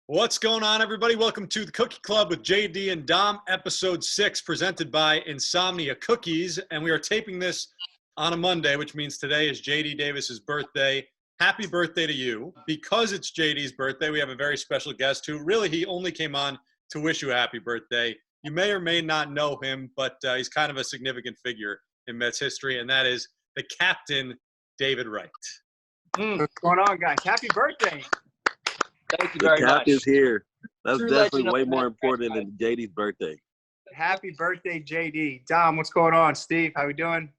What's going on, everybody? Welcome to the Cookie Club with JD and Dom, episode 6, presented by Insomnia Cookies. And we are taping this on a Monday, which means today is JD Davis's birthday. Happy birthday to you. Because it's JD's birthday, we have a very special guest who really, he only came on to wish you a happy birthday. You may or may not know him, but he's kind of a significant figure in Mets history, and that is the captain, David Wright. What's going on, guys? Happy birthday. Thank you very much. The cap is here. That's True definitely way legend of more the important franchise. than JD's birthday. Happy birthday, JD. Dom, what's going on? Steve, how we doing?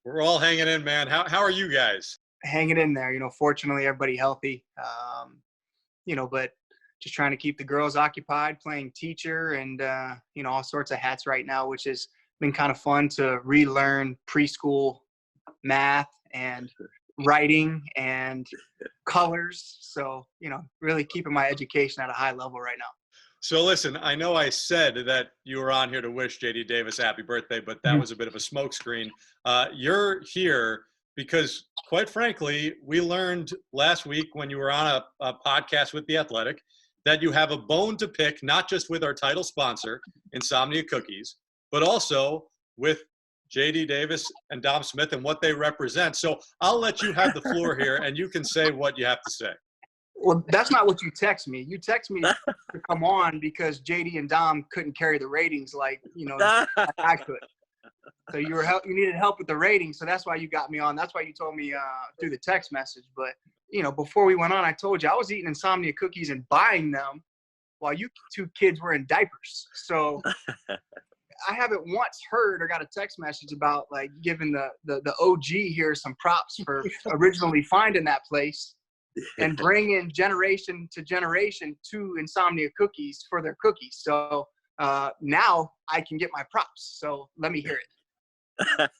We're all hanging in, man. How are you guys? Hanging in there. Fortunately, everybody healthy. But just trying to keep the girls occupied, playing teacher and, all sorts of hats right now, which has been kind of fun to relearn preschool math and writing and colors. So, really keeping my education at a high level right now. So listen, I know I said that you were on here to wish JD Davis a happy birthday, but that was a bit of a smokescreen. You're here because, quite frankly, we learned last week when you were on a podcast with The Athletic that you have a bone to pick, not just with our title sponsor, Insomnia Cookies, but also with JD Davis and Dom Smith and what they represent. So I'll let you have the floor here, and you can say what you have to say. Well, that's not what you text me. You text me to come on because JD and Dom couldn't carry the ratings like I could. So you needed help with the ratings, so that's why you got me on. That's why you told me through the text message. But before we went on, I told you I was eating Insomnia Cookies and buying them while you two kids were in diapers. So I haven't once heard or got a text message about like giving the OG here some props for originally finding that place and bringing generation to generation to Insomnia Cookies for their cookies. So now I can get my props. So let me hear it.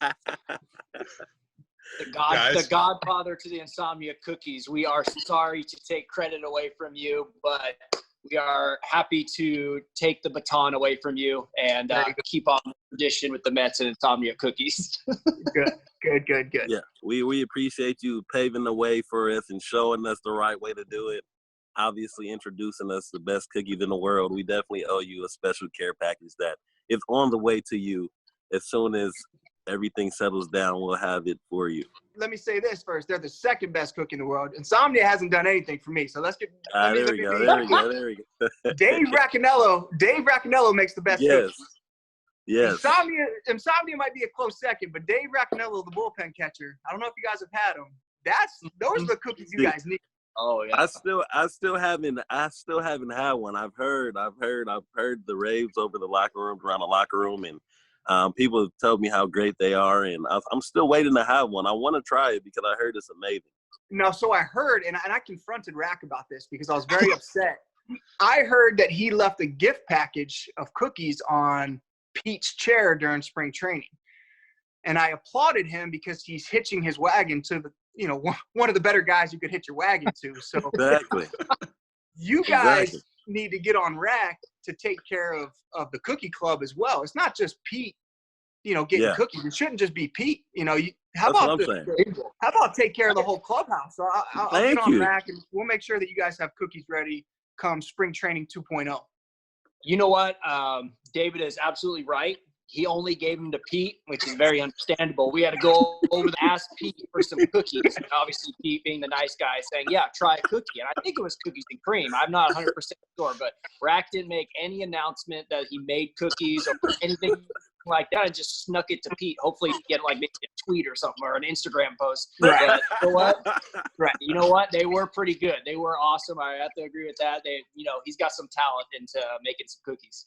The godfather to the Insomnia Cookies. We are sorry to take credit away from you, but we are happy to take the baton away from you and keep on the tradition with the Mets and Insomnia Cookies. Good. Yeah, we appreciate you paving the way for us and showing us the right way to do it. Obviously introducing us the best cookies in the world. We definitely owe you a special care package that is on the way to you. As soon as everything settles down, we'll have it for you. Let me say this first. They're the second best cook in the world. Insomnia hasn't done anything for me. So let's get There we go. Dave Racaniello makes the best cookies. Yes. Insomnia might be a close second, but Dave Racaniello, the bullpen catcher, I don't know if you guys have had him. Those are the cookies you guys need. Oh yeah. I still haven't had one. I've heard the raves over the locker room, around the locker room, and people have told me how great they are, and I'm still waiting to have one. I want to try it because I heard it's amazing. No, so I heard, and I confronted Rack about this because I was very upset. I heard that he left a gift package of cookies on Pete's chair during spring training. And I applauded him because he's hitching his wagon to one of the better guys you could hitch your wagon to. So Exactly. You guys need to get on Rack to take care of the cookie club as well. It's not just Pete, getting cookies. It shouldn't just be Pete. How about take care of the whole clubhouse? So I'll get on Rack and we'll make sure that you guys have cookies ready come spring training 2.0. You know what? David is absolutely right. He only gave them to Pete, which is very understandable. We had to go over to ask Pete for some cookies. And obviously, Pete being the nice guy saying, yeah, try a cookie. And I think it was cookies and cream. I'm not 100% sure, but Rack didn't make any announcement that he made cookies or anything like that and just snuck it to Pete. Hopefully he get like maybe a tweet or something or an Instagram post. Right. But you know what? Right. You know what? They were pretty good. They were awesome. I have to agree with that. He's got some talent into making some cookies.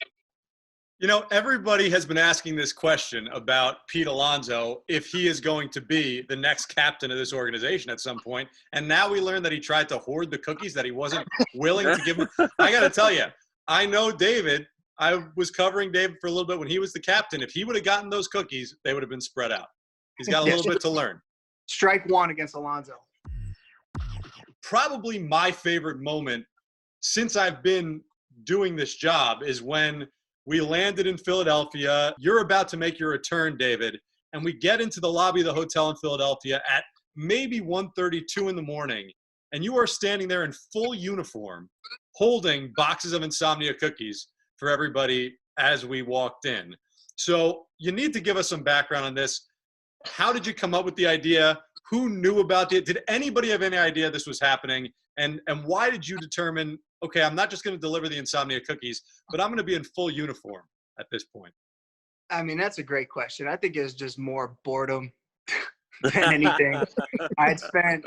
Everybody has been asking this question about Pete Alonso, if he is going to be the next captain of this organization at some point. And now we learned that he tried to hoard the cookies, that he wasn't willing to give them. I got to tell you, I know David. I was covering David for a little bit when he was the captain. If he would have gotten those cookies, they would have been spread out. He's got a little bit to learn. Strike one against Alonso. Probably my favorite moment since I've been doing this job is when we landed in Philadelphia. You're about to make your return, David, and we get into the lobby of the hotel in Philadelphia at maybe 1:32 in the morning, and you are standing there in full uniform holding boxes of Insomnia Cookies for everybody as we walked in. So you need to give us some background on this. How did you come up with the idea? Who knew about it? Did anybody have any idea this was happening? And why did you determine, okay, I'm not just going to deliver the Insomnia Cookies, but I'm going to be in full uniform at this point? I mean, that's a great question. I think it was just more boredom than anything. I had spent,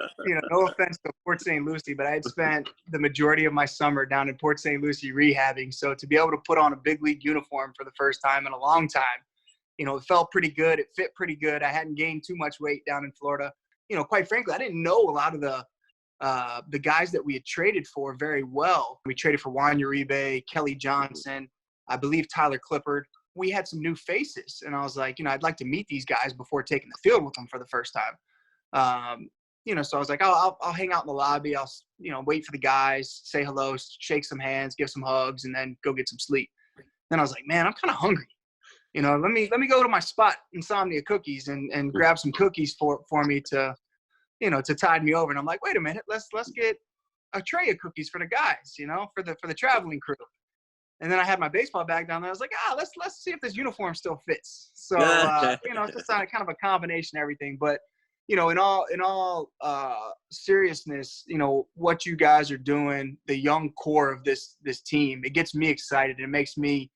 no offense to Port St. Lucie, but I had spent the majority of my summer down in Port St. Lucie rehabbing. So to be able to put on a big league uniform for the first time in a long time, it felt pretty good. It fit pretty good. I hadn't gained too much weight down in Florida. Quite frankly, I didn't know a lot of the guys that we had traded for very well. We traded for Juan Uribe, Kelly Johnson, I believe Tyler Clippard. We had some new faces, and I was like, I'd like to meet these guys before taking the field with them for the first time. So I was like, I'll hang out in the lobby. I'll, wait for the guys, say hello, shake some hands, give some hugs, and then go get some sleep. Then I was like, man, I'm kind of hungry. Let me go to my spot, Insomnia Cookies, and grab some cookies for me to tide me over. And I'm like, wait a minute, let's get a tray of cookies for the guys, for the traveling crew. And then I had my baseball bag down there. I was like, let's see if this uniform still fits. So, it's just kind of a combination of everything. But, in all seriousness, what you guys are doing, the young core of this team, it gets me excited. It makes me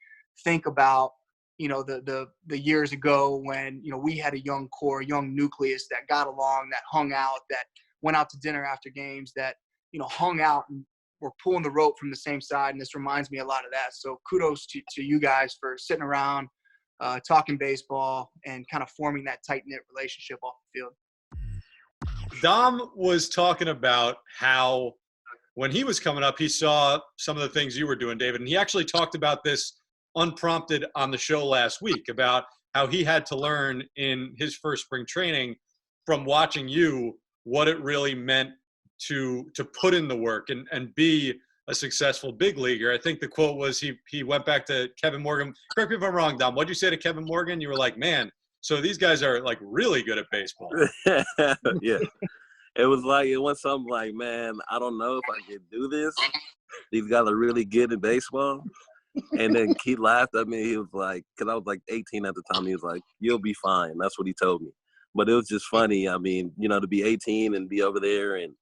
think about, the years ago when, we had a young core, young nucleus that got along, that hung out, that went out to dinner after games, that, hung out and we're pulling the rope from the same side. And this reminds me a lot of that. So kudos to you guys for sitting around, talking baseball and kind of forming that tight-knit relationship off the field. Dom was talking about how when he was coming up, he saw some of the things you were doing, David. And he actually talked about this unprompted on the show last week about how he had to learn in his first spring training from watching you what it really meant to put in the work and be a successful big leaguer. I think the quote was he went back to Kevin Morgan. Correct me if I'm wrong, Dom. What'd you say to Kevin Morgan? You were like, man, so these guys are like really good at baseball. Yeah. It was something like, man, I don't know if I can do this. These guys are really good at baseball. And then he laughed at me. He was like, because I was like 18 at the time. He was like, you'll be fine. That's what he told me. But it was just funny. I mean, to be 18 and be over there and,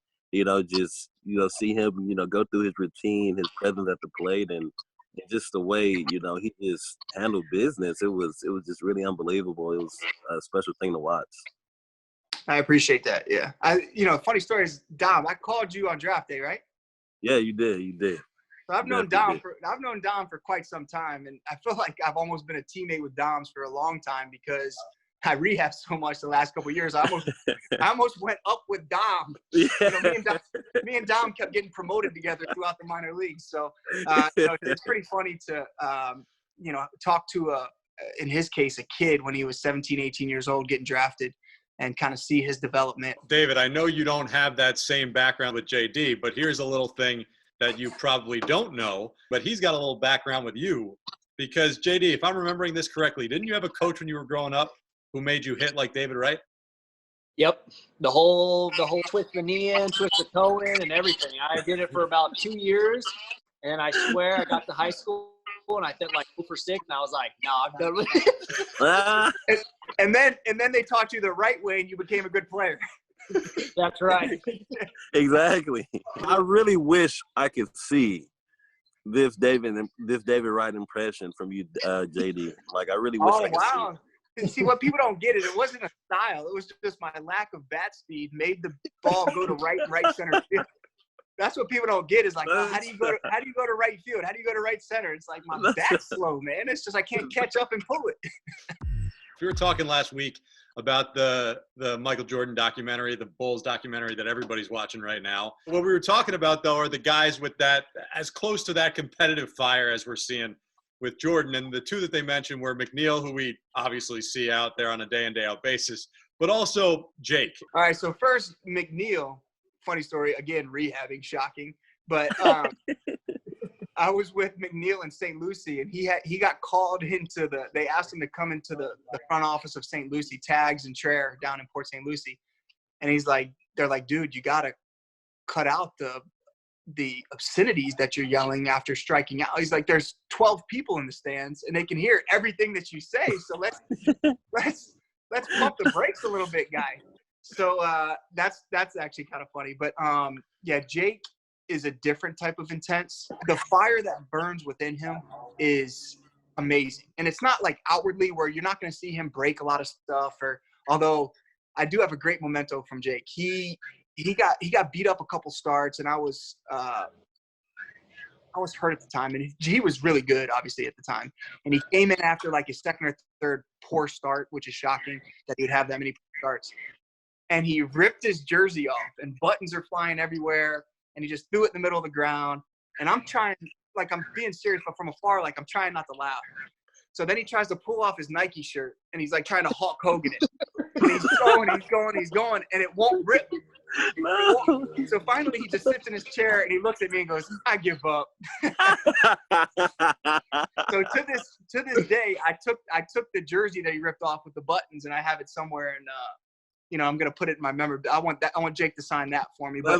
just, see him, go through his routine, his presence at the plate and just the way, he just handled business. It was just really unbelievable. It was a special thing to watch. I appreciate that. Yeah. Funny story is, Dom, I called you on draft day, right? Yeah, you did. So I've known Dom for quite some time, and I feel like I've almost been a teammate with Dom's for a long time because I rehabbed so much the last couple of years. I almost went up with Dom. Yeah. Me and Dom kept getting promoted together throughout the minor leagues. So it's pretty funny to talk to in his case a kid when he was 17, 18 years old getting drafted and kind of see his development. David, I know you don't have that same background with JD, but here's a little thing that you probably don't know, but he's got a little background with you because JD, if I'm remembering this correctly, didn't you have a coach when you were growing up who made you hit like David Wright? Yep. The whole twist the knee in, twist the toe in and everything. I did it for about 2 years and I swear I got to high school and I hit like 2 for 6 and I was like, no, I'm done with it. And then they taught you the right way and you became a good player. That's right. Exactly. I really wish I could see this David Wright impression from you, JD. Like I really wish I could see it. See, what people don't get is it wasn't a style. It was just my lack of bat speed made the ball go to right center field. That's what people don't get is like, how do you go to right field? How do you go to right center? It's like my bat's slow, man. It's just I can't catch up and pull it. We were talking last week about the Michael Jordan documentary, the Bulls documentary that everybody's watching right now. What we were talking about, though, are the guys with that as close to that competitive fire as we're seeing with Jordan. And the two that they mentioned were McNeil, who we obviously see out there on a day in, day out basis, but also Jake. All right, so first, McNeil, funny story, again, rehabbing, shocking. But I was with McNeil in St. Lucie, and he got called into they asked him to come into the front office of St. Lucie, Tags and Traer down in Port St. Lucie. And they're like, dude, you got to cut out the obscenities that you're yelling after striking out. He's like, there's 12 people in the stands and they can hear everything that you say. So let's pump the brakes a little bit, guy. So that's actually kind of funny. But yeah, Jake is a different type of intense. The fire that burns within him is amazing. And it's not like outwardly where you're not going to see him break a lot of stuff, or although I do have a great memento from Jake. He got beat up a couple starts, and I was hurt at the time, and he was really good, obviously, at the time. And he came in after like his second or third poor start, which is shocking that he would have that many starts. And he ripped his jersey off, and buttons are flying everywhere, and he just threw it in the middle of the ground. And I'm trying, like, I'm being serious, but from afar, like, I'm trying not to laugh. So then he tries to pull off his Nike shirt, and he's like trying to Hulk Hogan it. And he's going, and it won't rip. No. So finally, he just sits in his chair and he looks at me and goes, "I give up." So to this day, I took the jersey that he ripped off with the buttons, and I have it somewhere. And I'm gonna put it in my memory. I want Jake to sign that for me. But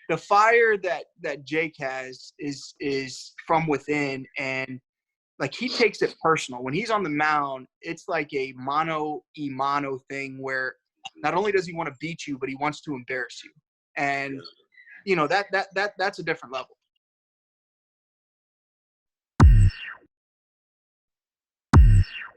the fire that Jake has is from within, and like he takes it personal. When he's on the mound, it's like a mano-a-mano thing where not only does he want to beat you, but he wants to embarrass you. And that's a different level.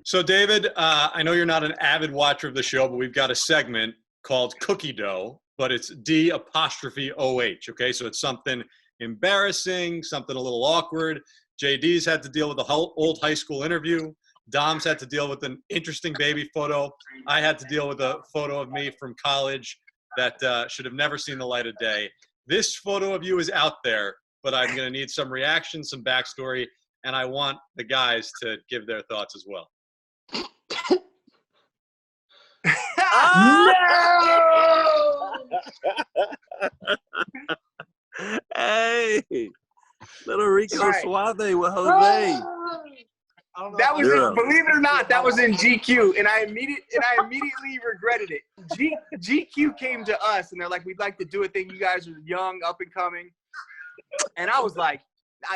So David, I know you're not an avid watcher of the show, but we've got a segment called Cookie Dough, but it's D''OH. Okay, so it's something embarrassing, something a little awkward. JD's had to deal with the whole old high school interview. Dom's had to deal with an interesting baby photo. I had to deal with a photo of me from college that should have never seen the light of day. This photo of you is out there, but I'm going to need some reaction, some backstory, and I want the guys to give their thoughts as well. Hey, little Rico Suave with Jose. That was believe it or not, that was in GQ, and I immediately regretted it. GQ came to us, and they're like, "We'd like to do a thing. You guys are young, up and coming," and I was like,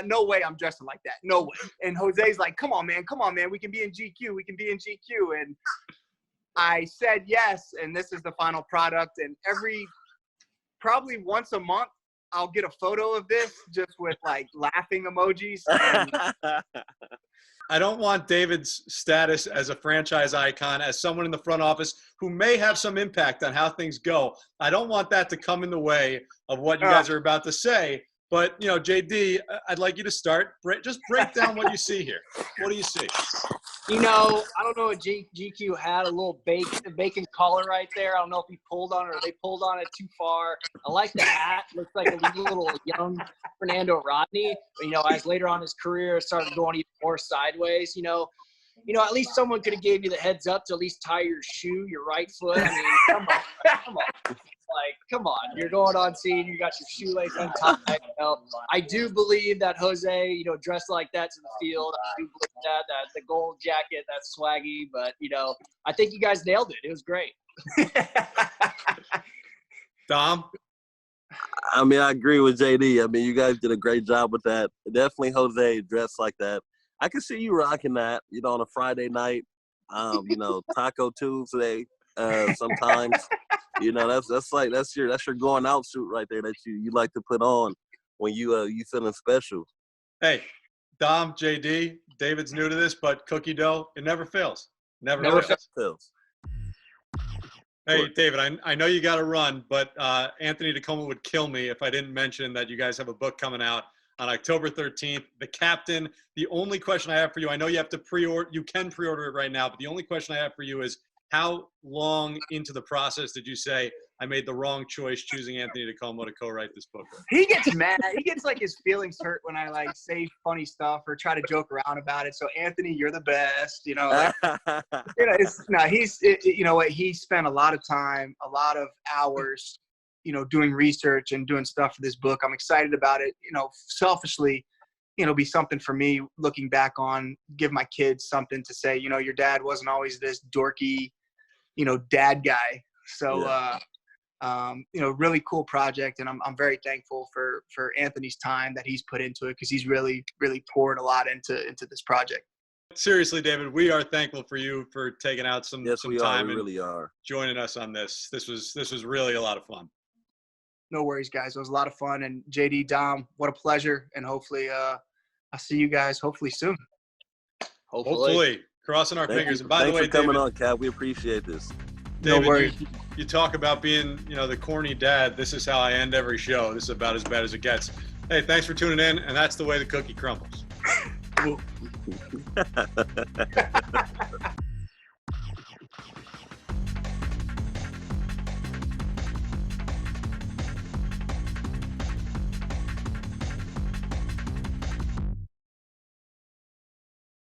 "No way, I'm dressing like that. No way." And Jose's like, "Come on, man. We can be in GQ. And I said yes, and this is the final product. And probably once a month, I'll get a photo of this just with like laughing emojis. And I don't want David's status as a franchise icon, as someone in the front office who may have some impact on how things go. I don't want that to come in the way of what you guys are about to say. But, JD, I'd like you to start. Just break down what you see here. What do you see? I don't know what GQ had, a little bacon collar right there. I don't know if he pulled on it or they pulled on it too far. I like the hat. Looks like a little young Fernando Rodney. But, as later on his career started going even more sideways, at least someone could have gave you the heads up to at least tie your shoe, your right foot. I mean, come on. Like, come on, you're going on scene, you got your shoelace untied. I do believe that Jose, dressed like that to the field. I do believe that the gold jacket, that's swaggy. But, I think you guys nailed it. It was great. Dom? I mean, I agree with JD. I mean, you guys did a great job with that. Definitely Jose dressed like that. I can see you rocking that, on a Friday night, Taco Tuesday sometimes. That's your going out suit right there that you like to put on when you feeling special. Hey, Dom, JD, David's new to this, but Cookie Dough, it never fails. Never fails. Hey, David, I know you got to run, but Anthony DeComa would kill me if I didn't mention that you guys have a book coming out on October 13th. The Captain. The only question I have for you, I know you have to pre-order. You can pre-order it right now, but the only question I have for you is, how long into the process did you say, I made the wrong choice choosing Anthony DeComa to co-write this book with? He gets mad. He gets like his feelings hurt when I like say funny stuff or try to joke around about it. So Anthony, you're the best. He spent a lot of time, a lot of hours, doing research and doing stuff for this book. I'm excited about it. Selfishly, be something for me looking back on, give my kids something to say, your dad wasn't always this dorky, dad guy. So Really cool project, and I'm very thankful for Anthony's time that he's put into it, because he's really poured a lot into this project. Seriously, David, we are thankful for you for taking out some time we and really are. joining us on this. This was really a lot of fun. No worries, guys. It was a lot of fun. And JD, Dom, what a pleasure. And hopefully I'll see you guys hopefully soon. Hopefully. Crossing our fingers. And by the way, thanks for coming David, on, Cap. We appreciate this. David, no worries. You talk about being, the corny dad. This is how I end every show. This is about as bad as it gets. Hey, thanks for tuning in. And that's the way the cookie crumbles.